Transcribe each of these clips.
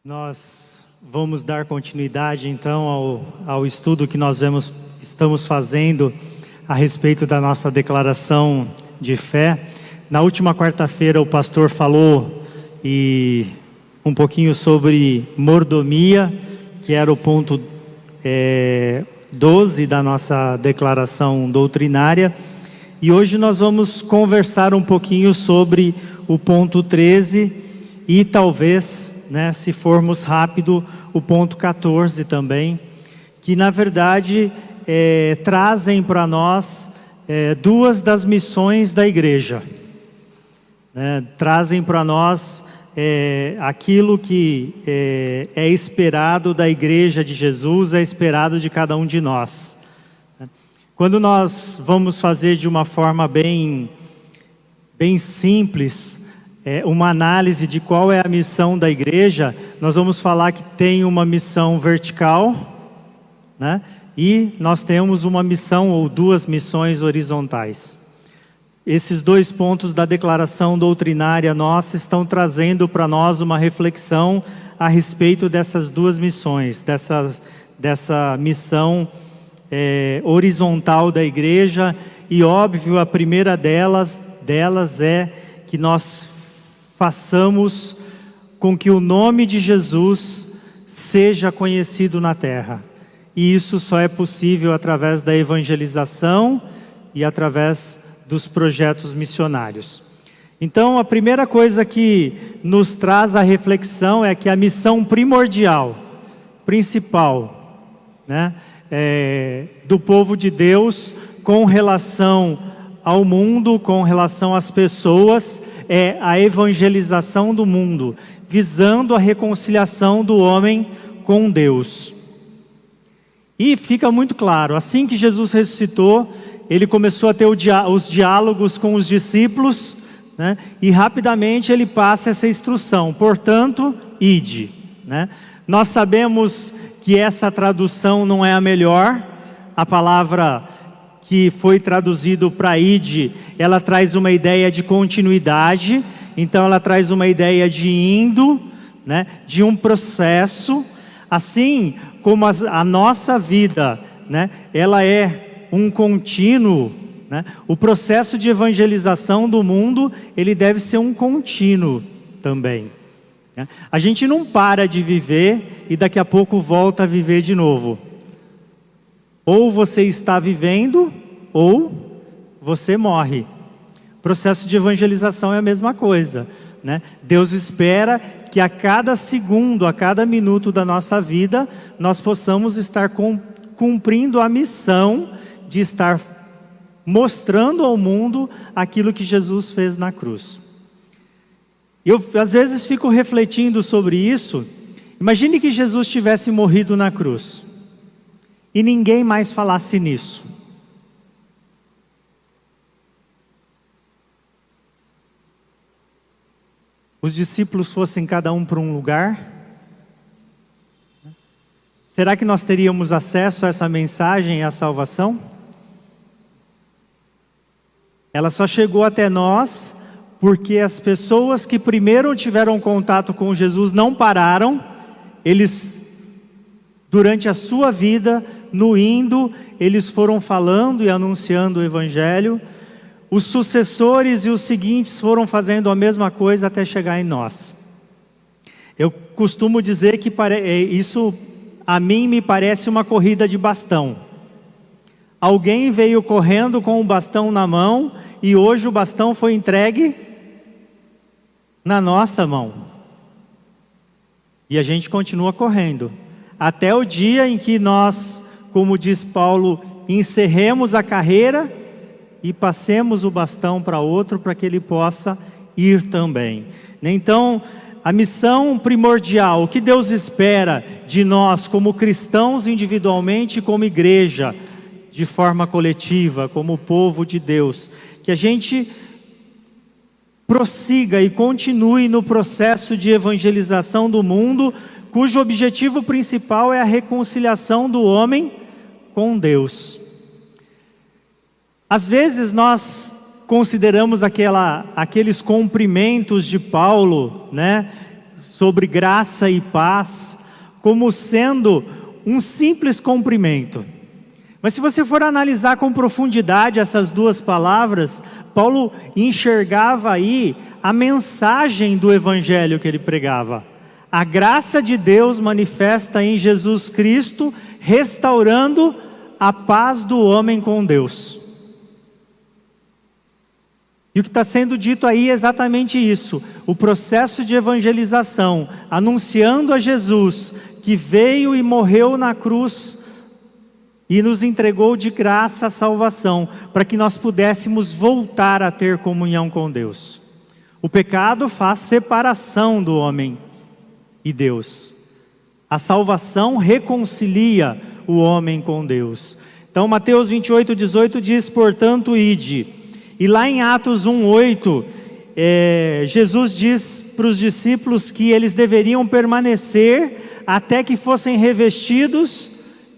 Nós vamos dar continuidade então ao estudo que nós estamos fazendo a respeito da nossa declaração de fé. Na última quarta-feira o pastor falou um pouquinho sobre mordomia, que era o ponto 12 da nossa declaração doutrinária. E hoje nós vamos conversar um pouquinho sobre o ponto 13 e talvez, se formos rápido, o ponto 14 também, que na verdade trazem para nós duas das missões da igreja. Trazem para nós aquilo que é esperado da igreja de Jesus, é esperado de cada um de nós. Quando nós vamos fazer de uma forma bem simples, uma análise de qual é a missão da igreja, nós vamos falar que tem uma missão vertical, e nós temos uma missão ou duas missões horizontais. Esses dois pontos da declaração doutrinária nossa estão trazendo para nós uma reflexão a respeito dessas duas missões, dessa missão horizontal da igreja. E óbvio, a primeira delas é que nós façamos com que o nome de Jesus seja conhecido na terra. E isso só é possível através da evangelização e através dos projetos missionários. Então, a primeira coisa que nos traz a reflexão é que a missão primordial, principal, do povo de Deus com relação ao mundo, com relação às pessoas, é a evangelização do mundo, visando a reconciliação do homem com Deus. E fica muito claro, assim que Jesus ressuscitou, ele começou a ter os diálogos com os discípulos, e rapidamente ele passa essa instrução: portanto, ide. Nós sabemos que essa tradução não é a melhor. A palavra que foi traduzido para ide, ela traz uma ideia de continuidade. Então ela traz uma ideia de indo, de um processo. Assim como a nossa vida, ela é um contínuo, o processo de evangelização do mundo, ele deve ser um contínuo também. A gente não para de viver e daqui a pouco volta a viver de novo. Ou você está vivendo, ou você morre. O processo de evangelização é a mesma coisa. Deus espera que a cada segundo, a cada minuto da nossa vida, nós possamos estar cumprindo a missão de estar mostrando ao mundo aquilo que Jesus fez na cruz. Eu às vezes fico refletindo sobre isso. Imagine que Jesus tivesse morrido na cruz e ninguém mais falasse nisso. Os discípulos fossem cada um para um lugar. Será que nós teríamos acesso a essa mensagem e à salvação? Ela só chegou até nós porque as pessoas que primeiro tiveram contato com Jesus não pararam. Eles, durante a sua vida, no indo, eles foram falando e anunciando o Evangelho. Os sucessores e os seguintes foram fazendo a mesma coisa até chegar em nós. Eu costumo dizer que isso a mim me parece uma corrida de bastão. Alguém veio correndo com o bastão na mão e hoje o bastão foi entregue na nossa mão. E a gente continua correndo. Até o dia em que nós, como diz Paulo, encerremos a carreira e passemos o bastão para outro para que ele possa ir também. Então, a missão primordial, o que Deus espera de nós como cristãos individualmente, como igreja, de forma coletiva, como povo de Deus, que a gente prossiga e continue no processo de evangelização do mundo, cujo objetivo principal é a reconciliação do homem com Deus. Às vezes nós consideramos aqueles cumprimentos de Paulo, sobre graça e paz como sendo um simples cumprimento. Mas se você for analisar com profundidade essas duas palavras, Paulo enxergava aí a mensagem do evangelho que ele pregava. A graça de Deus manifesta em Jesus Cristo, restaurando a paz do homem com Deus. E o que está sendo dito aí é exatamente isso. O processo de evangelização, anunciando a Jesus, que veio e morreu na cruz e nos entregou de graça a salvação, para que nós pudéssemos voltar a ter comunhão com Deus. O pecado faz separação do homem e Deus. A salvação reconcilia o homem com Deus. Então Mateus 28:18 diz: portanto, ide. E lá em Atos 1:8, Jesus diz para os discípulos que eles deveriam permanecer até que fossem revestidos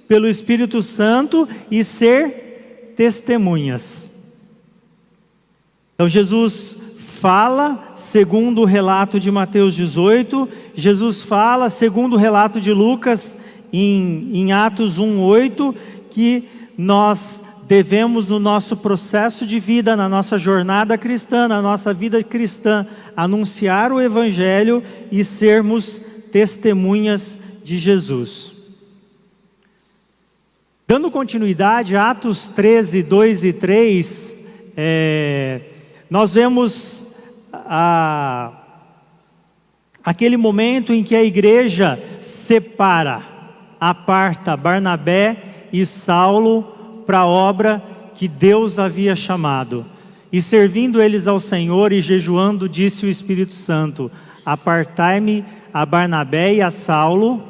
pelo Espírito Santo e ser testemunhas. Então Jesus fala segundo o relato de Mateus 18, Jesus fala segundo o relato de Lucas em Atos 1:8, que nós devemos, no nosso processo de vida, na nossa jornada cristã, na nossa vida cristã, anunciar o Evangelho e sermos testemunhas de Jesus. Dando continuidade, Atos 13, 2 e 3, nós vemos aquele momento em que a igreja separa, aparta Barnabé e Saulo para a obra que Deus havia chamado. E servindo eles ao Senhor e jejuando, disse o Espírito Santo: apartai-me a Barnabé e a Saulo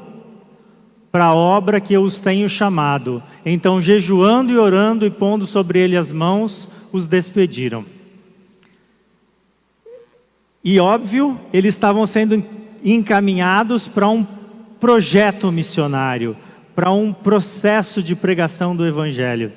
para a obra que eu os tenho chamado. Então, jejuando e orando e pondo sobre ele as mãos, os despediram. E óbvio, eles estavam sendo encaminhados para um projeto missionário, para um processo de pregação do Evangelho.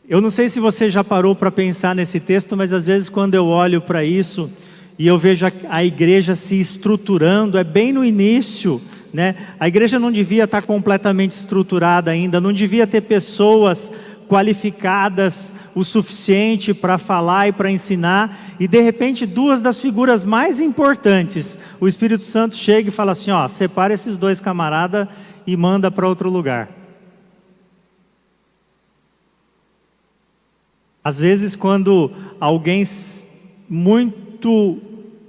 Eu não sei se você já parou para pensar nesse texto, mas às vezes quando eu olho para isso e eu vejo a igreja se estruturando, é bem no início, né? A igreja não devia estar completamente estruturada ainda, não devia ter pessoas qualificadas o suficiente para falar e para ensinar, e de repente duas das figuras mais importantes, o Espírito Santo chega e fala assim: ó, separa esses dois camaradas e manda para outro lugar. Às vezes, quando alguém muito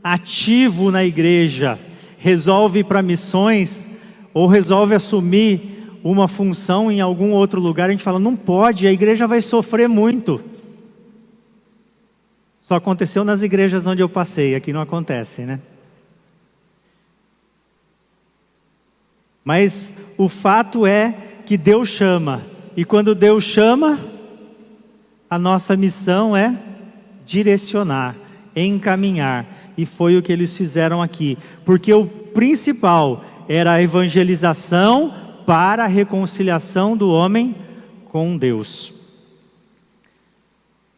ativo na igreja resolve ir para missões, ou resolve assumir uma função em algum outro lugar, a gente fala: não pode, a igreja vai sofrer muito. Só aconteceu nas igrejas onde eu passei, aqui não acontece, né? Mas o fato é que Deus chama, e quando Deus chama, a nossa missão é direcionar, encaminhar, e foi o que eles fizeram aqui, porque o principal era a evangelização para a reconciliação do homem com Deus.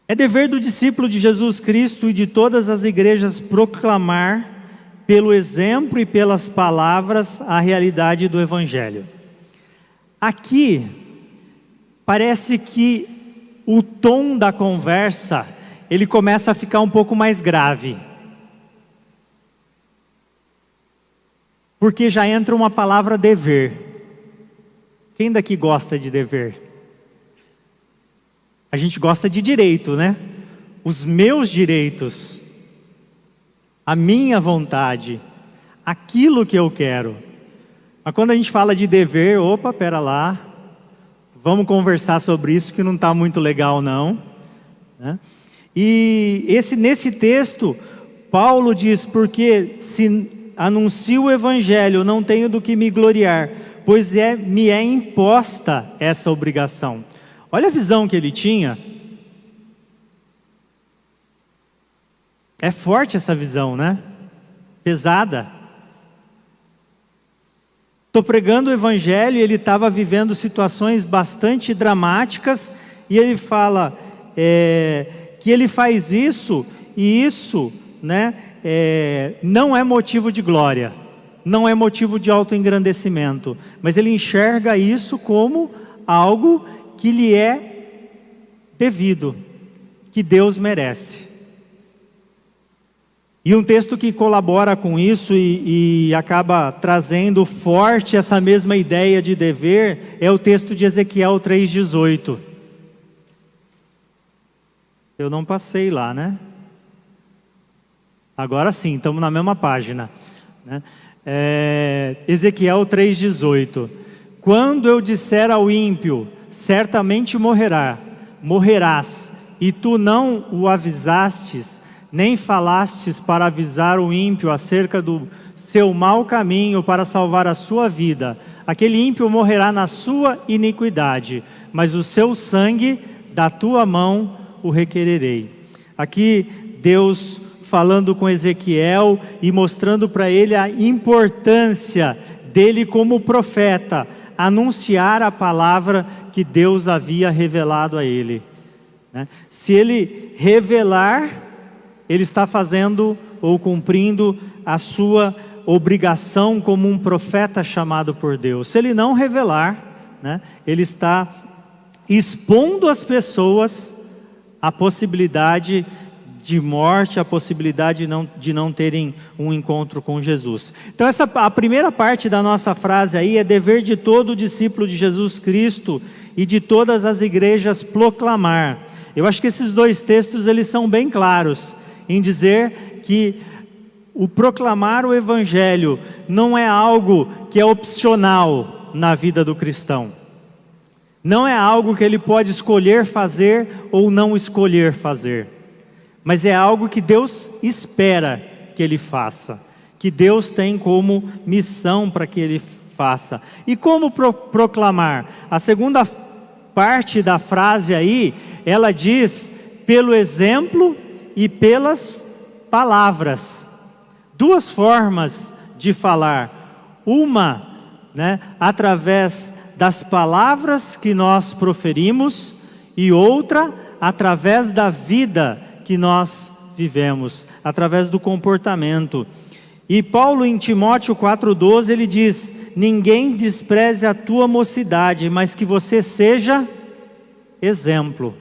É dever do discípulo de Jesus Cristo e de todas as igrejas proclamar, pelo exemplo e pelas palavras, a realidade do Evangelho. Aqui, parece que o tom da conversa, ele começa a ficar um pouco mais grave. Porque já entra uma palavra dever. Quem daqui gosta de dever? A gente gosta de direito, né? Os meus direitos, a minha vontade, aquilo que eu quero. Mas quando a gente fala de dever, opa, pera lá, vamos conversar sobre isso que não está muito legal não, né? E nesse texto, Paulo diz: porque se anuncio o Evangelho, não tenho do que me gloriar, pois me é imposta essa obrigação. Olha a visão que ele tinha. É forte essa visão, né? Pesada. Estou pregando o Evangelho e ele estava vivendo situações bastante dramáticas, e ele fala que ele faz isso, e isso, né, não é motivo de glória. não é motivo de autoengrandecimento, mas ele enxerga isso como algo que lhe é devido, que Deus merece. E um texto que colabora com isso e acaba trazendo forte essa mesma ideia de dever é o texto de Ezequiel 3,18. Eu não passei lá, né? Agora sim, estamos na mesma página, né? Ezequiel 3,18. Quando eu disser ao ímpio, certamente morrerás, e tu não o avisastes, nem falastes para avisar o ímpio acerca do seu mau caminho para salvar a sua vida, aquele ímpio morrerá na sua iniquidade, mas o seu sangue da tua mão o requererei. Aqui Deus falando com Ezequiel e mostrando para ele a importância dele como profeta, anunciar a palavra que Deus havia revelado a ele, né? Se ele revelar, ele está fazendo ou cumprindo a sua obrigação como um profeta chamado por Deus. Se ele não revelar, né, ele está expondo as pessoas a possibilidade de morte, a possibilidade de não terem um encontro com Jesus. Então a primeira parte da nossa frase aí é dever de todo discípulo de Jesus Cristo e de todas as igrejas proclamar. Eu acho que esses dois textos eles são bem claros em dizer que o proclamar o Evangelho não é algo que é opcional na vida do cristão. Não é algo que ele pode escolher fazer ou não escolher fazer, mas é algo que Deus espera que ele faça, que Deus tem como missão para que ele faça. E como proclamar? A segunda parte da frase aí, ela diz pelo exemplo e pelas palavras. Duas formas de falar. Uma, né, através das palavras que nós proferimos, e outra através da vida que nós vivemos, através do comportamento. E Paulo em Timóteo 4,12 ele diz: ninguém despreze a tua mocidade, mas que você seja exemplo.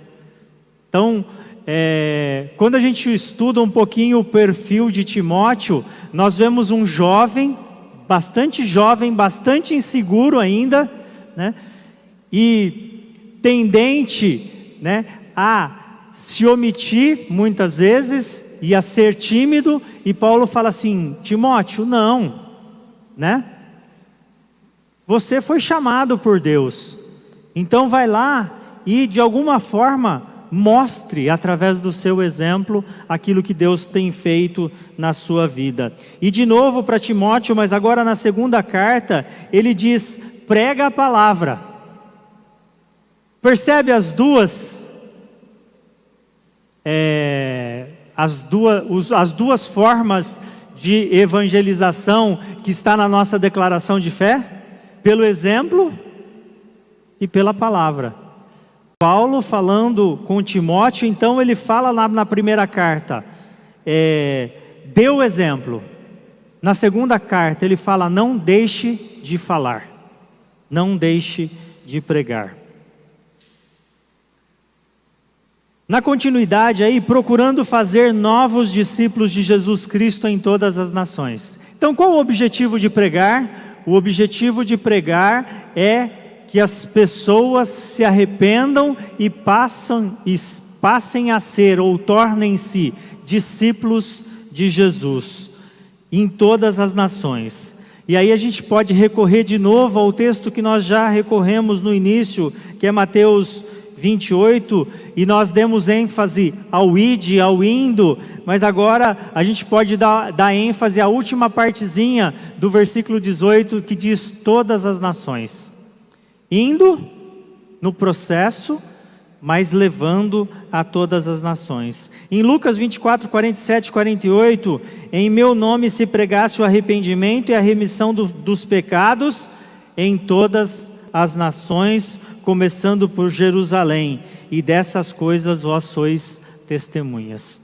Então, quando a gente estuda um pouquinho o perfil de Timóteo, nós vemos um jovem, bastante inseguro ainda, né? E tendente, né, a se omitir muitas vezes e a ser tímido. E Paulo fala assim: Timóteo, não, né? Você foi chamado por Deus, então vai lá e de alguma forma mostre através do seu exemplo aquilo que Deus tem feito na sua vida. E de novo para Timóteo, mas agora na segunda carta, ele diz: prega a palavra. Percebe as duas formas de evangelização que está na nossa declaração de fé? Pelo exemplo e pela palavra. Paulo falando com Timóteo, então ele fala na primeira carta, dê o exemplo. Na segunda carta ele fala: não deixe de falar, não deixe de pregar. Na continuidade aí, procurando fazer novos discípulos de Jesus Cristo em todas as nações. Então qual o objetivo de pregar? O objetivo de pregar é que as pessoas se arrependam e passem a ser ou tornem-se discípulos de Jesus em todas as nações. E aí a gente pode recorrer de novo ao texto que nós já recorremos no início, que é Mateus 28, e nós demos ênfase ao ide, ao indo, mas agora a gente pode dar ênfase à última partezinha do versículo 18, que diz todas as nações. Indo no processo, mas levando a todas as nações. Em Lucas 24, 47 e 48, em meu nome se pregasse o arrependimento e a remissão dos pecados em todas as nações, começando por Jerusalém, e dessas coisas vós sois testemunhas.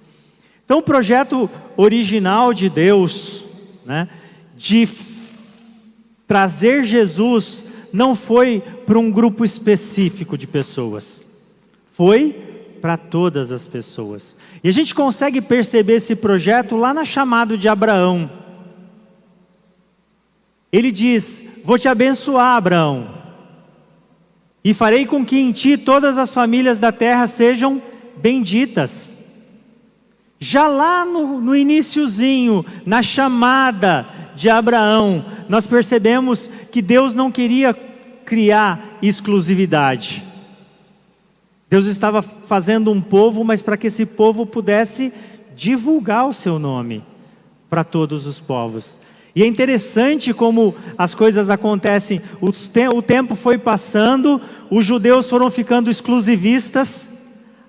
Então o projeto original de Deus, né, de trazer Jesus não foi para um grupo específico de pessoas, foi para todas as pessoas. E a gente consegue perceber esse projeto lá na chamada de Abraão. Ele diz: vou te abençoar, Abraão, e farei com que em ti todas as famílias da terra sejam benditas. Já lá no iniciozinho, na chamada de Abraão, nós percebemos que Deus não queria criar exclusividade. Deus estava fazendo um povo, mas para que esse povo pudesse divulgar o seu nome para todos os povos. E é interessante como as coisas acontecem. O tempo foi passando, os judeus foram ficando exclusivistas,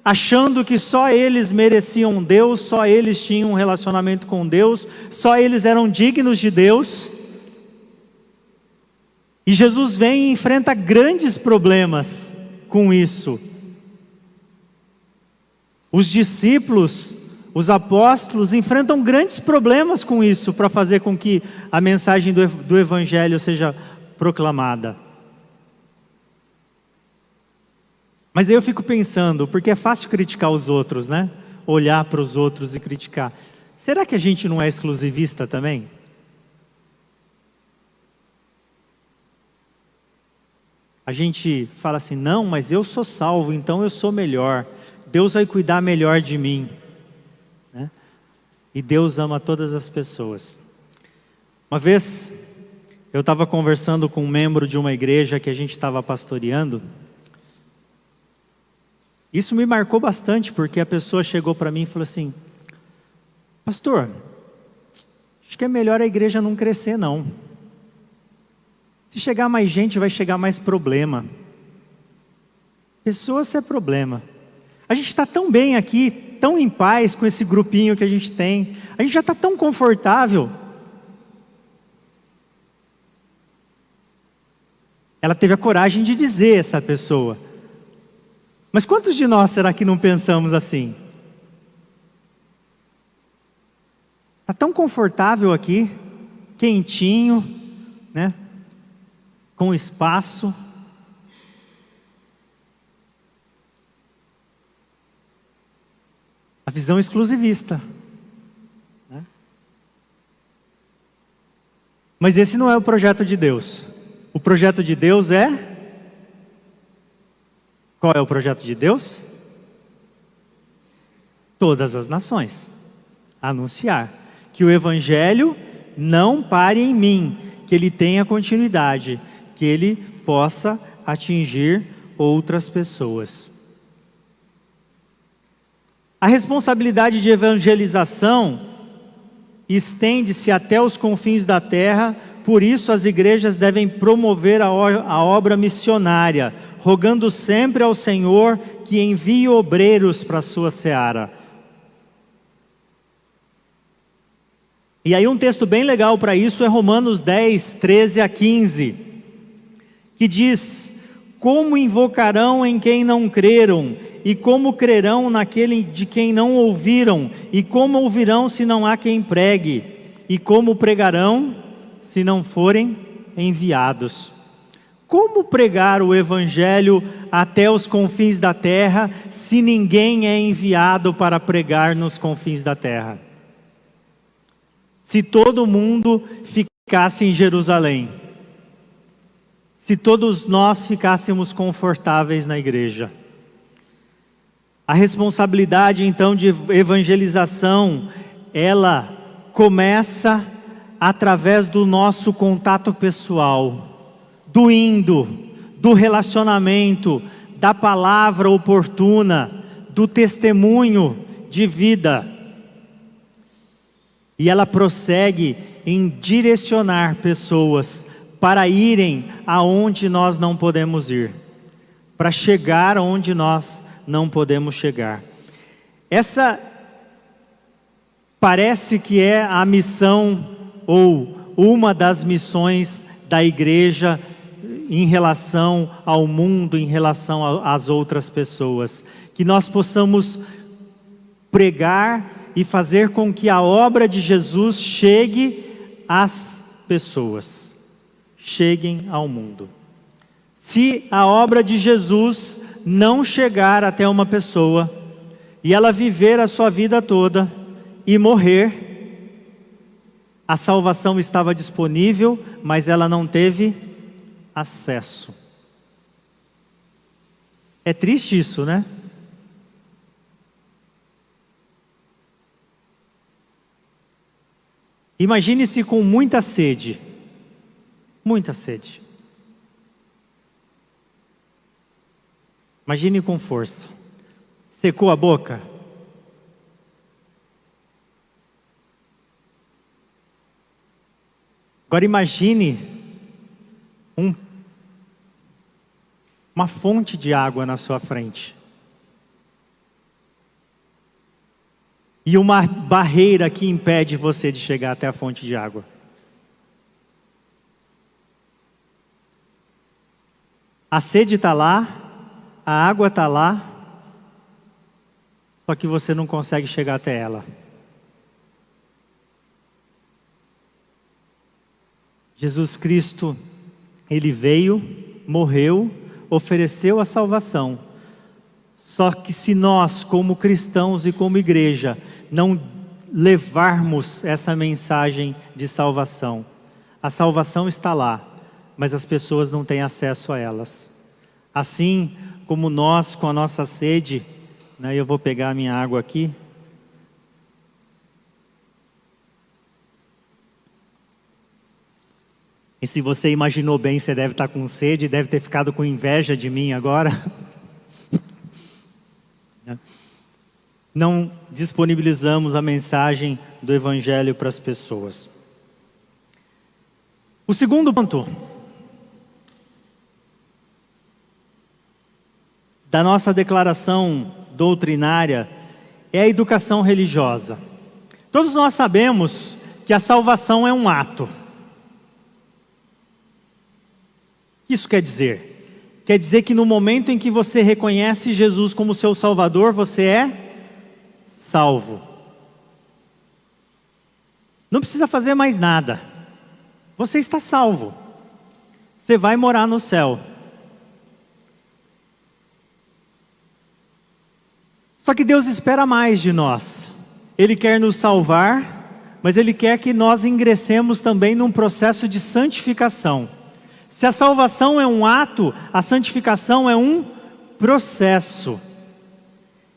achando que só eles mereciam Deus, só eles tinham um relacionamento com Deus, só eles eram dignos de Deus. E Jesus vem e enfrenta grandes problemas com isso. Os discípulos, os apóstolos, enfrentam grandes problemas com isso, para fazer com que a mensagem do Evangelho seja proclamada. Mas aí eu fico pensando, porque é fácil criticar os outros, né? Olhar para os outros e criticar. Será que a gente não é exclusivista também? A gente fala assim: não, mas eu sou salvo, então eu sou melhor. Deus vai cuidar melhor de mim, né? E Deus ama todas as pessoas. Uma vez eu estava conversando com um membro de uma igreja que a gente estava pastoreando. Isso me marcou bastante, porque a pessoa chegou para mim e falou assim: pastor, acho que é melhor a igreja não crescer não. Se chegar mais gente, vai chegar mais problema. Pessoas é problema. A gente está tão bem aqui, tão em paz com esse grupinho que a gente tem. A gente já está tão confortável. Ela teve a coragem de dizer, essa pessoa. Mas quantos de nós será que não pensamos assim? Está tão confortável aqui, quentinho, né? Com espaço. A visão exclusivista, né? Mas esse não é o projeto de Deus. O projeto de Deus é... Qual é o projeto de Deus? Todas as nações. Anunciar que o Evangelho não pare em mim, que ele tenha continuidade, que ele possa atingir outras pessoas. A responsabilidade de evangelização estende-se até os confins da terra, por isso as igrejas devem promover a obra missionária, rogando sempre ao Senhor que envie obreiros para a sua seara. E aí um texto bem legal para isso é Romanos 10, 13 a 15, que diz: como invocarão em quem não creram? E como crerão naquele de quem não ouviram? E como ouvirão se não há quem pregue? E como pregarão se não forem enviados? Como pregar o Evangelho até os confins da terra, se ninguém é enviado para pregar nos confins da terra? Se todo mundo ficasse em Jerusalém, se todos nós ficássemos confortáveis na igreja. A responsabilidade então de evangelização, ela começa através do nosso contato pessoal, do indo, do relacionamento, da palavra oportuna, do testemunho de vida. E ela prossegue em direcionar pessoas para irem aonde nós não podemos ir, para chegar onde nós não podemos chegar. Essa parece que é a missão, ou uma das missões da igreja em relação ao mundo, em relação às outras pessoas. Que nós possamos pregar e fazer com que a obra de Jesus chegue às pessoas, cheguem ao mundo. Se a obra de Jesus não chegar até uma pessoa, e ela viver a sua vida toda e morrer, a salvação estava disponível, mas ela não teve acesso. É triste isso, né? Imagine-se com muita sede. Muita sede. Imagine com força. Secou a boca? Agora imagine uma fonte de água na sua frente. E uma barreira que impede você de chegar até a fonte de água. A sede está lá, a água está lá, só que você não consegue chegar até ela. Jesus Cristo, Ele veio, morreu, ofereceu a salvação. Só que se nós, como cristãos e como igreja, não levarmos essa mensagem de salvação, a salvação está lá, mas as pessoas não têm acesso a elas. Assim como nós, com a nossa sede, né, eu vou pegar a minha água aqui. E se você imaginou bem, você deve estar com sede, deve ter ficado com inveja de mim agora. Não disponibilizamos a mensagem do Evangelho para as pessoas. O segundo ponto da nossa declaração doutrinária é a educação religiosa. Todos nós sabemos que a salvação é um ato. Isso quer dizer? Quer dizer que no momento em que você reconhece Jesus como seu Salvador, você é salvo. Não precisa fazer mais nada. Você está salvo. Você vai morar no céu. Só que Deus espera mais de nós. Ele quer nos salvar, mas Ele quer que nós ingressemos também num processo de santificação. Se a salvação é um ato, a santificação é um processo.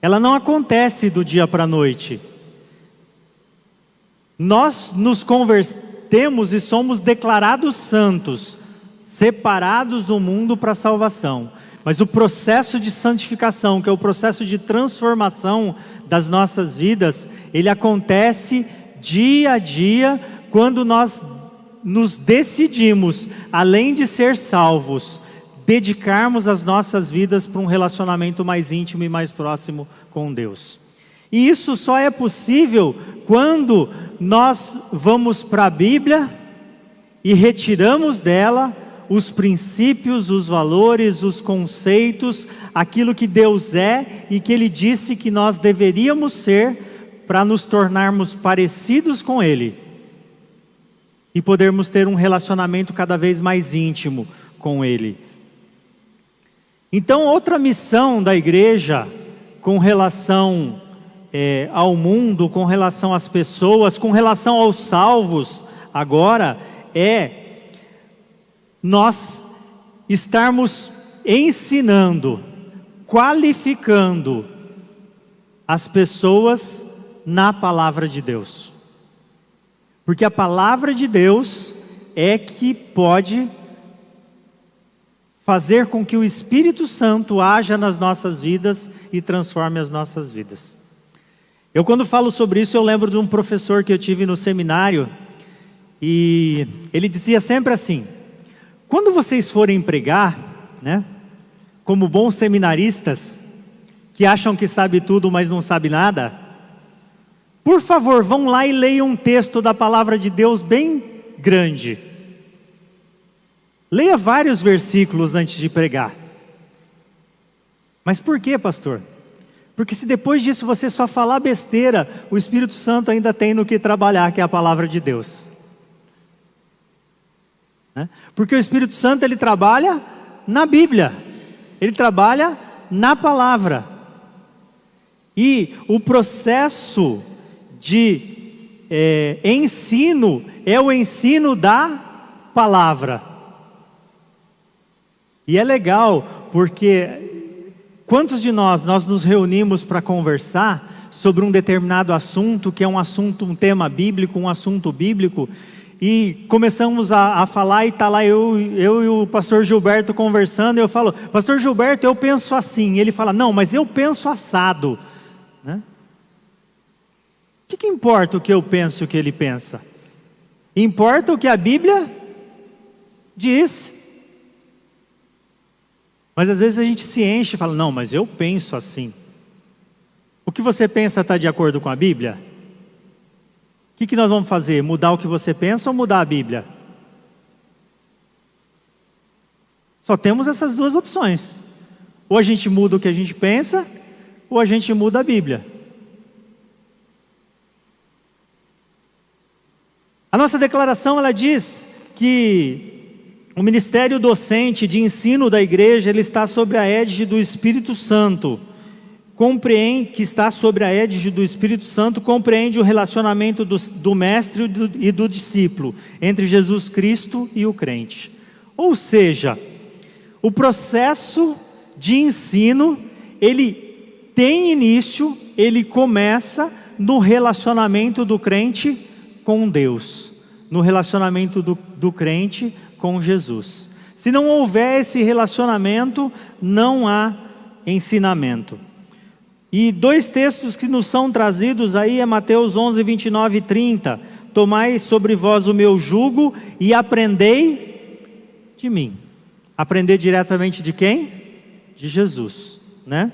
Ela não acontece do dia para a noite. Nós nos convertemos e somos declarados santos, separados do mundo para a salvação. Mas o processo de santificação, que é o processo de transformação das nossas vidas, ele acontece dia a dia, quando nós nos decidimos, além de ser salvos, dedicarmos as nossas vidas para um relacionamento mais íntimo e mais próximo com Deus. E isso só é possível quando nós vamos para a Bíblia e retiramos dela os princípios, os valores, os conceitos, aquilo que Deus é e que Ele disse que nós deveríamos ser para nos tornarmos parecidos com Ele e podermos ter um relacionamento cada vez mais íntimo com Ele. Então, outra missão da igreja com relação ao mundo, com relação às pessoas, com relação aos salvos, agora é nós estarmos ensinando, qualificando as pessoas na palavra de Deus. Porque a palavra de Deus é que pode fazer com que o Espírito Santo haja nas nossas vidas e transforme as nossas vidas. Eu, quando falo sobre isso, eu lembro de um professor que eu tive no seminário, e ele dizia sempre assim: quando vocês forem pregar, né, como bons seminaristas, que acham que sabe tudo, mas não sabe nada, por favor, vão lá e leiam um texto da palavra de Deus bem grande. Leia vários versículos antes de pregar. Mas por quê, pastor? Porque se depois disso você só falar besteira, o Espírito Santo ainda tem no que trabalhar, que é a palavra de Deus. né? Porque o Espírito Santo, ele trabalha na Bíblia, ele trabalha na palavra. E o processo de ensino é o ensino da palavra. E é legal, porque quantos de nós nos reunimos para conversar sobre um determinado assunto, que é um assunto, um tema bíblico, um assunto bíblico, e começamos a falar, e está lá eu e o pastor Gilberto conversando, e eu falo, pastor Gilberto, eu penso assim. E ele fala, não, mas eu penso assado, né? O que importa o que eu penso e o que ele pensa? Importa o que a Bíblia diz. Mas às vezes a gente se enche e fala, não, mas eu penso assim. O que você pensa está de acordo com a Bíblia? O que nós vamos fazer? Mudar o que você pensa ou mudar a Bíblia? Só temos essas duas opções. Ou a gente muda o que a gente pensa, ou a gente muda a Bíblia. A nossa declaração, ela diz que o ministério docente de ensino da igreja, ele está sobre a égide do Espírito Santo. Que está sobre a égide do Espírito Santo, compreende o relacionamento do mestre e do discípulo, entre Jesus Cristo e o crente. Ou seja, o processo de ensino, ele tem início, ele começa no relacionamento do crente com Deus, no relacionamento do crente com Jesus. Se não houver esse relacionamento, não há ensinamento. E dois textos que nos são trazidos aí é Mateus 11, 29 e 30. Tomai sobre vós o meu jugo e aprendei de mim. Aprender diretamente de quem? De Jesus, né?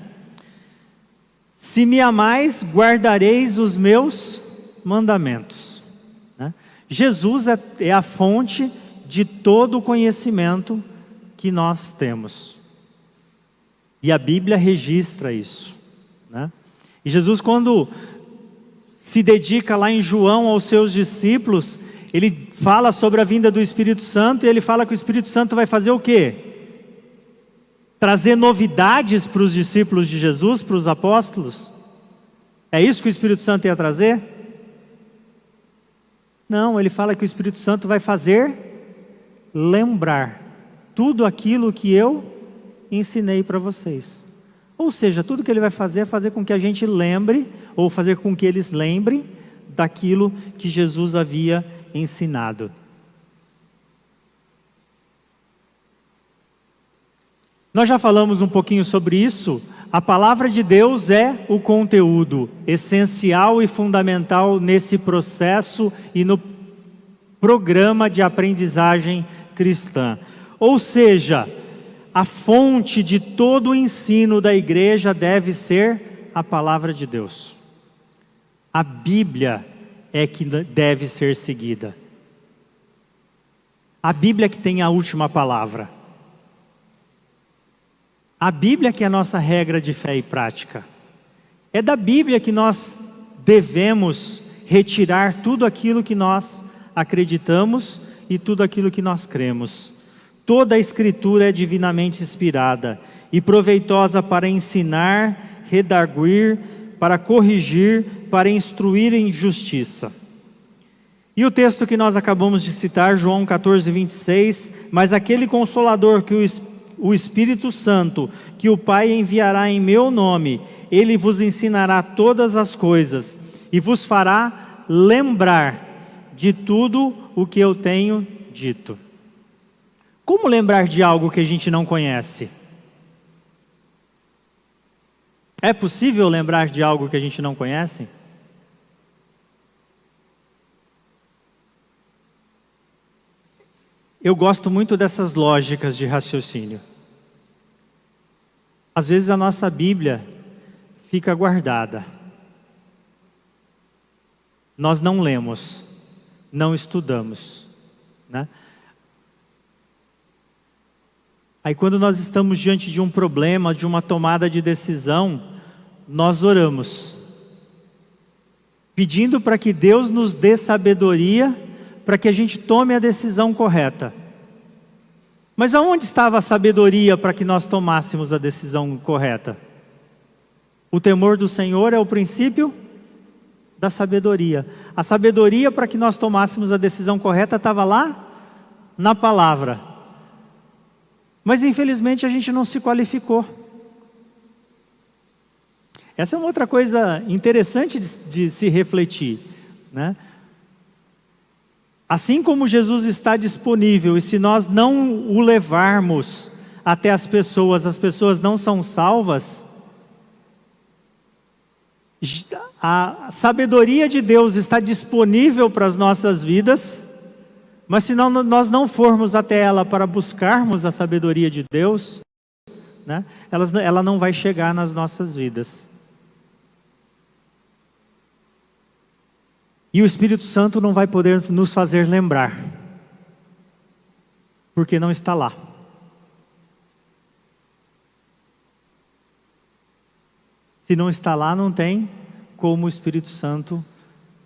Se me amais, guardareis os meus mandamentos, né? Jesus é a fonte de todo o conhecimento que nós temos. E a Bíblia registra isso, né? E Jesus, quando se dedica lá em João aos seus discípulos, ele fala sobre a vinda do Espírito Santo, e ele fala que o Espírito Santo vai fazer o quê? Trazer novidades para os discípulos de Jesus, para os apóstolos. É isso que o Espírito Santo ia trazer? Não, ele fala que o Espírito Santo vai fazer lembrar tudo aquilo que eu ensinei para vocês. Ou seja, tudo que ele vai fazer é fazer com que a gente lembre, ou fazer com que eles lembrem daquilo que Jesus havia ensinado. Nós já falamos um pouquinho sobre isso. A palavra de Deus é o conteúdo essencial e fundamental nesse processo e no programa de aprendizagem cristã. Ou seja, a fonte de todo o ensino da igreja deve ser a palavra de Deus. A Bíblia é que deve ser seguida. A Bíblia que tem a última palavra. A Bíblia que é a nossa regra de fé e prática. É da Bíblia que nós devemos retirar tudo aquilo que nós acreditamos e tudo aquilo que nós cremos. Toda a Escritura é divinamente inspirada e proveitosa para ensinar, redarguir, para corrigir, para instruir em justiça. E o texto que nós acabamos de citar, João 14, 26, mas aquele Consolador que o Espírito Santo, que o Pai enviará em meu nome, ele vos ensinará todas as coisas e vos fará lembrar de tudo o que eu tenho dito. Como lembrar de algo que a gente não conhece? É possível lembrar de algo que a gente não conhece? Eu gosto muito dessas lógicas de raciocínio. Às vezes a nossa Bíblia fica guardada. Nós não lemos, não estudamos, né? Aí quando nós estamos diante de um problema, de uma tomada de decisão, nós oramos, pedindo para que Deus nos dê sabedoria, para que a gente tome a decisão correta. Mas aonde estava a sabedoria para que nós tomássemos a decisão correta? O temor do Senhor é o princípio da sabedoria. A sabedoria para que nós tomássemos a decisão correta estava lá na palavra. Mas infelizmente a gente não se qualificou. Essa é uma outra coisa interessante de se refletir, né? Assim como Jesus está disponível, e se nós não o levarmos até as pessoas não são salvas, a sabedoria de Deus está disponível para as nossas vidas, mas se nós não formos até ela para buscarmos a sabedoria de Deus, né, ela não vai chegar nas nossas vidas. E o Espírito Santo não vai poder nos fazer lembrar, porque não está lá. Se não está lá, não tem como o Espírito Santo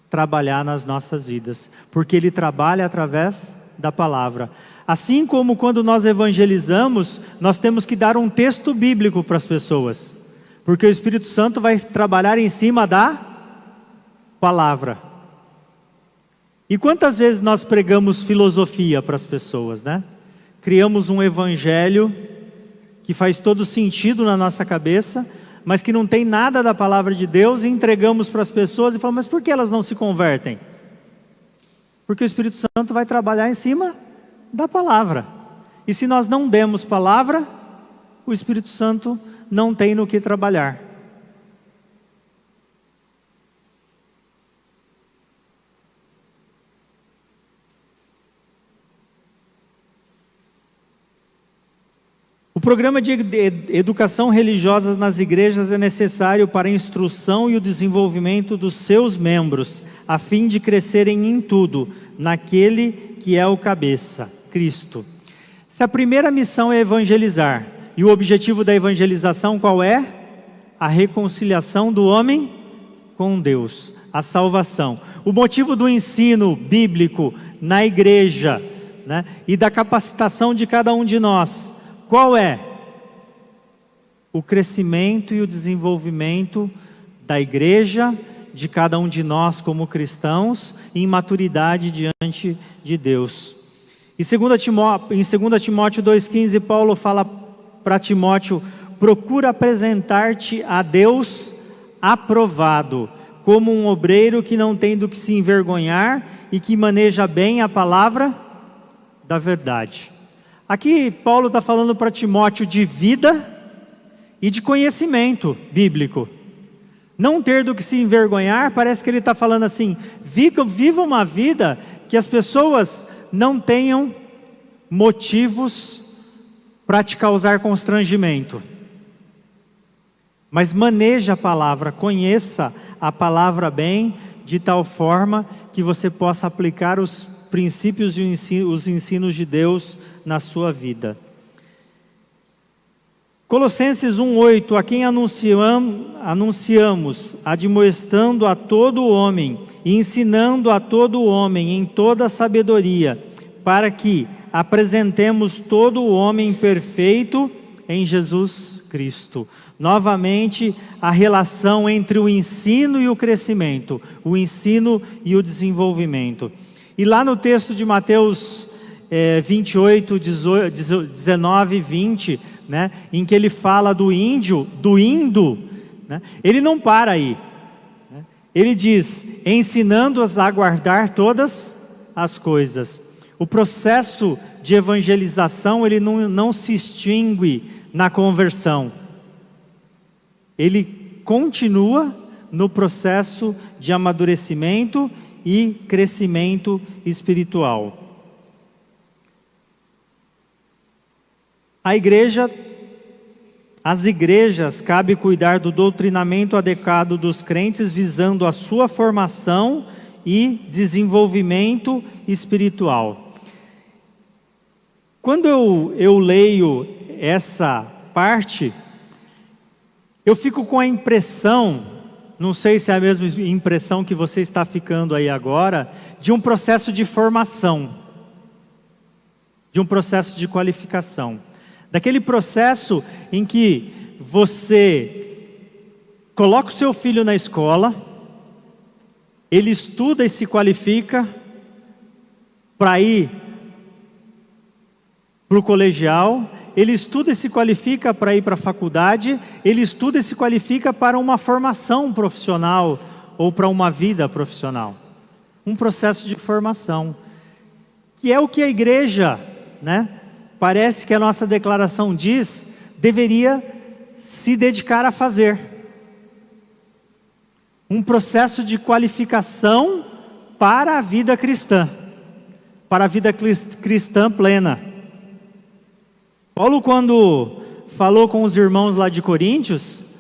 trabalhar nas nossas vidas, porque Ele trabalha através da palavra. Assim como quando nós evangelizamos, nós temos que dar um texto bíblico para as pessoas, porque o Espírito Santo vai trabalhar em cima da palavra. E quantas vezes nós pregamos filosofia para as pessoas, né? Criamos um evangelho que faz todo sentido na nossa cabeça, mas que não tem nada da palavra de Deus, e entregamos para as pessoas e falamos, mas por que elas não se convertem? Porque o Espírito Santo vai trabalhar em cima da palavra. E se nós não demos palavra, o Espírito Santo não tem no que trabalhar. O programa de educação religiosa nas igrejas é necessário para a instrução e o desenvolvimento dos seus membros, a fim de crescerem em tudo, naquele que é o cabeça, Cristo. Se a primeira missão é evangelizar, e o objetivo da evangelização qual é? A reconciliação do homem com Deus, a salvação. O motivo do ensino bíblico na igreja, né, e da capacitação de cada um de nós, qual é? O crescimento e o desenvolvimento da igreja, de cada um de nós como cristãos, em maturidade diante de Deus. Em 2 Timóteo 2,15, Paulo fala para Timóteo, procura apresentar-te a Deus aprovado, como um obreiro que não tem do que se envergonhar e que maneja bem a palavra da verdade. Aqui Paulo está falando para Timóteo de vida e de conhecimento bíblico. Não ter do que se envergonhar, parece que ele está falando assim, viva uma vida que as pessoas não tenham motivos para te causar constrangimento. Mas maneje a palavra, conheça a palavra bem, de tal forma que você possa aplicar os princípios e os ensinos de Deus na sua vida. Colossenses 1,8, a quem anunciamos, admoestando a todo homem, e ensinando a todo homem em toda sabedoria, para que apresentemos todo o homem perfeito em Jesus Cristo. Novamente, a relação entre o ensino e o crescimento, o ensino e o desenvolvimento. E lá no texto de Mateus 28, 19 e 20, né, em que ele fala do indo, né, ele não para aí, né, ele diz, ensinando-as a guardar todas as coisas. O processo de evangelização, ele não se extingue na conversão, ele continua no processo de amadurecimento e crescimento espiritual. As igrejas, cabe cuidar do doutrinamento adequado dos crentes, visando a sua formação e desenvolvimento espiritual. Quando eu leio essa parte, eu fico com a impressão, não sei se é a mesma impressão que você está ficando aí agora, de um processo de formação. de um processo de qualificação. Daquele processo em que você coloca o seu filho na escola, ele estuda e se qualifica para ir para o colegial, ele estuda e se qualifica para ir para a faculdade, ele estuda e se qualifica para uma formação profissional ou para uma vida profissional. Um processo de formação, que é o que a igreja, parece que a nossa declaração diz, deveria se dedicar a fazer. Um processo de qualificação para a vida cristã, para a vida cristã plena. Paulo, quando falou com os irmãos lá de Coríntios,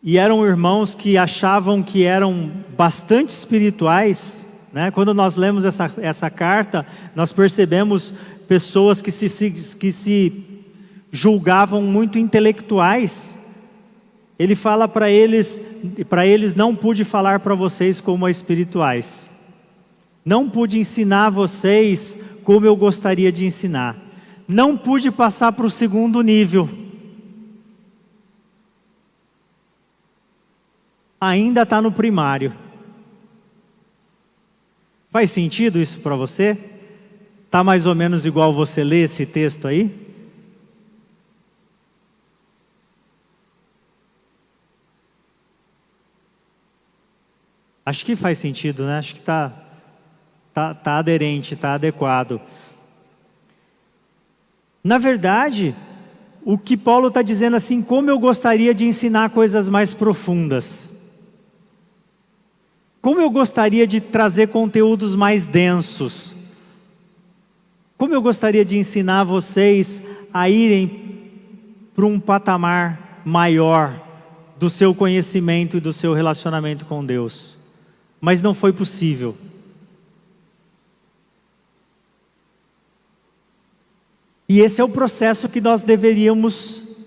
e eram irmãos que achavam que eram bastante espirituais, quando nós lemos essa carta, nós percebemos pessoas que se julgavam muito intelectuais. Ele fala para eles, não pude falar para vocês como espirituais. Não pude ensinar vocês como eu gostaria de ensinar. Não pude passar para o segundo nível. Ainda está no primário. Faz sentido isso para você? Está mais ou menos igual você ler esse texto aí? Acho que faz sentido, Acho que está aderente, está adequado. Na verdade, o que Paulo está dizendo assim, como eu gostaria de ensinar coisas mais profundas. Como eu gostaria de trazer conteúdos mais densos. Como eu gostaria de ensinar vocês a irem para um patamar maior do seu conhecimento e do seu relacionamento com Deus. Mas não foi possível. E esse é o processo que nós deveríamos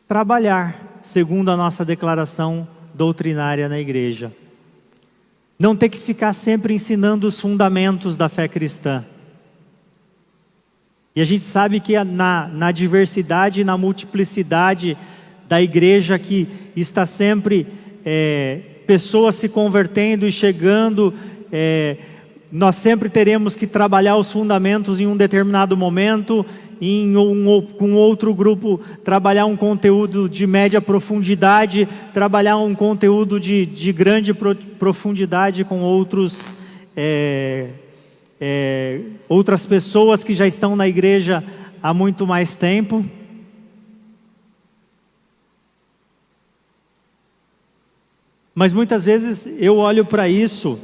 trabalhar, segundo a nossa declaração doutrinária na igreja. Não ter que ficar sempre ensinando os fundamentos da fé cristã. E a gente sabe que na diversidade e na multiplicidade da igreja que está sempre pessoas se convertendo e chegando, nós sempre teremos que trabalhar os fundamentos em um determinado momento, com outro grupo trabalhar um conteúdo de média profundidade, trabalhar um conteúdo de grande profundidade com outras pessoas que já estão na igreja há muito mais tempo. Mas muitas vezes eu olho para isso,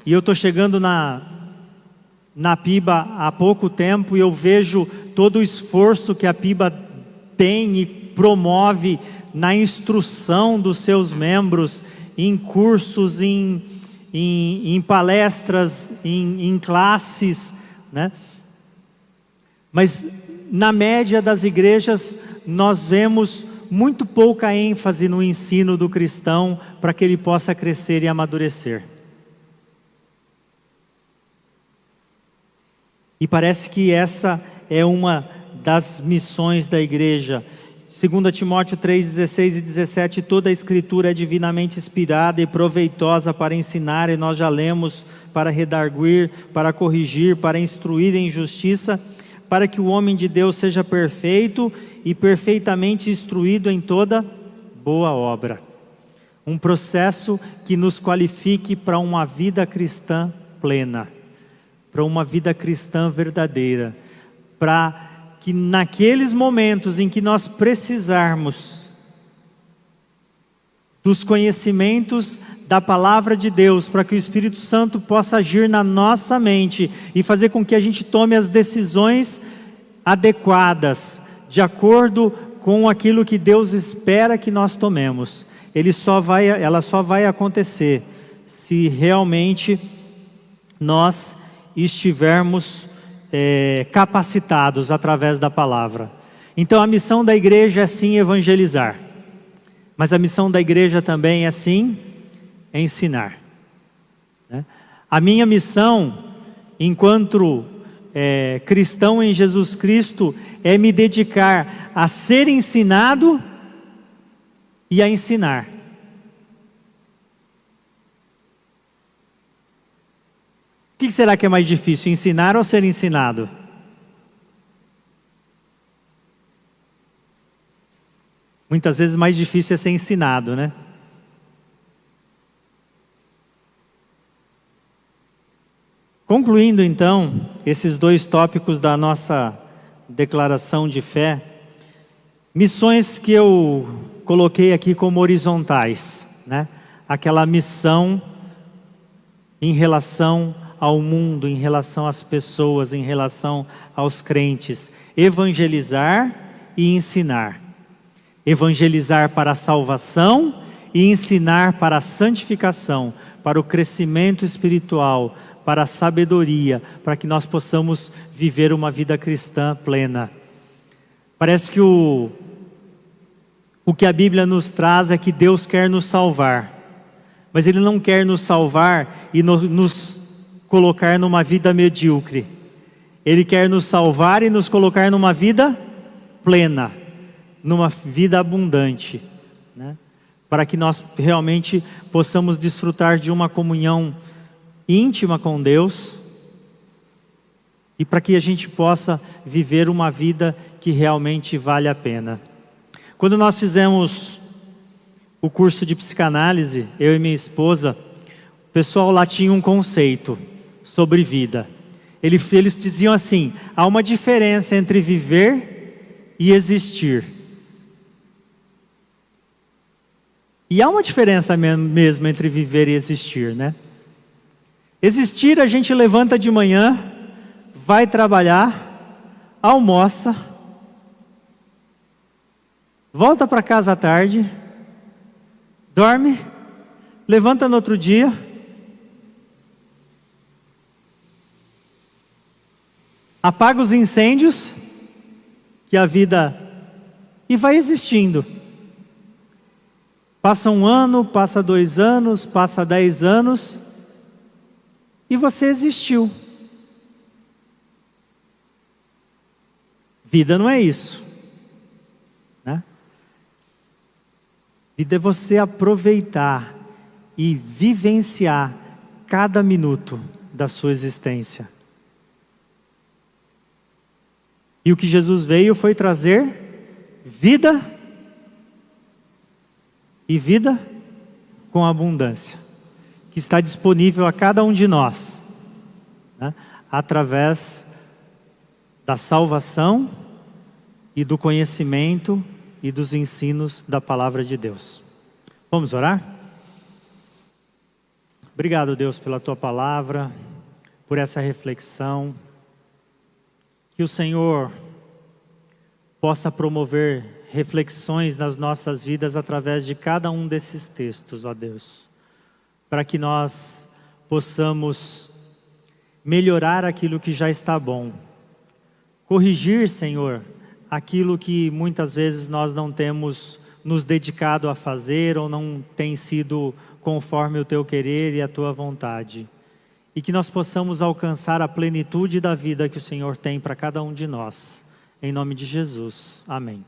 e eu estou chegando na PIBA há pouco tempo, e eu vejo todo o esforço que a PIBA tem e promove na instrução dos seus membros, em cursos, em palestras, em classes, Mas na média das igrejas nós vemos muito pouca ênfase no ensino do cristão para que ele possa crescer e amadurecer. E parece que essa é uma das missões da igreja. 2 Timóteo 3, 16 e 17, toda a escritura é divinamente inspirada e proveitosa para ensinar, e nós já lemos, para redarguir, para corrigir, para instruir em justiça, para que o homem de Deus seja perfeito e perfeitamente instruído em toda boa obra. Um processo que nos qualifique para uma vida cristã plena, para uma vida cristã verdadeira, para que naqueles momentos em que nós precisarmos dos conhecimentos da palavra de Deus, para que o Espírito Santo possa agir na nossa mente e fazer com que a gente tome as decisões adequadas, de acordo com aquilo que Deus espera que nós tomemos. Ela só vai acontecer se realmente nós estivermos capacitados através da palavra. Então a missão da igreja é sim evangelizar, mas a missão da igreja também é sim ensinar. A minha missão, enquanto cristão em Jesus Cristo, é me dedicar a ser ensinado e a ensinar. O que será que é mais difícil, ensinar ou ser ensinado? Muitas vezes mais difícil é ser ensinado, né? Concluindo então esses dois tópicos da nossa declaração de fé, missões que eu coloquei aqui como horizontais, né? Aquela missão em relação ao mundo, em relação às pessoas, em relação aos crentes, evangelizar e ensinar. Evangelizar para a salvação e ensinar para a santificação, para o crescimento espiritual, para a sabedoria, para que nós possamos viver uma vida cristã plena. Parece que o que a Bíblia nos traz é que Deus quer nos salvar, mas Ele não quer nos salvar e nos colocar numa vida medíocre. Ele quer nos salvar e nos colocar numa vida plena, numa vida abundante, né? Para que nós realmente possamos desfrutar de uma comunhão íntima com Deus e para que a gente possa viver uma vida que realmente vale a pena. Quando nós fizemos o curso de psicanálise, eu e minha esposa, o pessoal lá tinha um conceito sobre vida. Eles diziam assim: há uma diferença entre viver e existir. E há uma diferença mesmo entre viver e existir, né? Existir, a gente levanta de manhã, vai trabalhar, almoça, volta para casa à tarde, dorme, levanta no outro dia, apaga os incêndios que a vida e vai existindo. Passa 1 ano, passa 2 anos, passa 10 anos e você existiu. Vida não é isso, né? Vida é você aproveitar e vivenciar cada minuto da sua existência. E o que Jesus veio foi trazer vida e vida com abundância, que está disponível a cada um de nós, né? Através da salvação e do conhecimento e dos ensinos da palavra de Deus. Vamos orar? Obrigado, Deus, pela tua palavra, por essa reflexão. Que o Senhor possa promover reflexões nas nossas vidas através de cada um desses textos, ó Deus, para que nós possamos melhorar aquilo que já está bom, corrigir, Senhor, aquilo que muitas vezes nós não temos nos dedicado a fazer ou não tem sido conforme o teu querer e a tua vontade. E que nós possamos alcançar a plenitude da vida que o Senhor tem para cada um de nós. Em nome de Jesus. Amém.